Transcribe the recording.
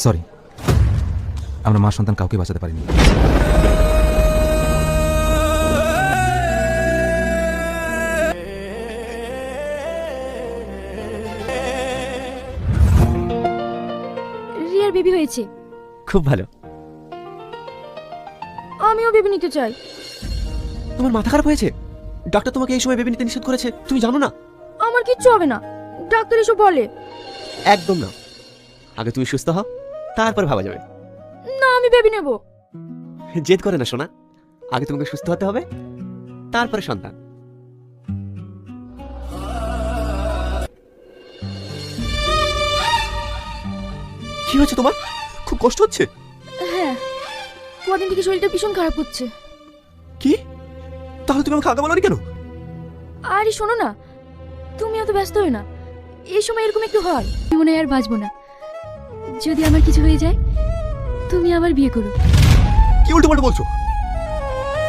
Sorry, আমরা মা সন্তান কাউকে বাঁচাতে পারিনি। রিয়ার বেবি হয়েছে। খুব ভালো। আমিও বেবি নিতে চাই। তোমার মাথা খারাপ হয়েছে? ডাক্তার তোমাকে এই সময় বেবি নিতে নিষেধ করেছে, তুমি জানো না? আমার কিচ্ছু হবে না, ডাক্তার এসব বলে। একদম না, আগে তুমি সুস্থ হও, তারপর ভাবা যাবে। না, আমি বেবি নেব। জেদ করে না সোনা, আগে তোমাকে সুস্থ হতে হবে, তারপরে সন্তান। কি হচ্ছে তোমার? খুব কষ্ট হচ্ছে? হ্যাঁ, কদিন থেকে শরীরটা ভীষণ খারাপ হচ্ছে। কি? তাহলে তুমি আমাকে আগে বলোনি কেন? আরে শোনো না, তুমি অত ব্যস্ত হও না, এই সময় এরকম একটু হয়। আমি মনে হয় আর বাঁচবো না। যদি আমার কিছু হয়ে যায়, তুমি আবার বিয়ে করো। কি উল্টো পাল্টা বলছো?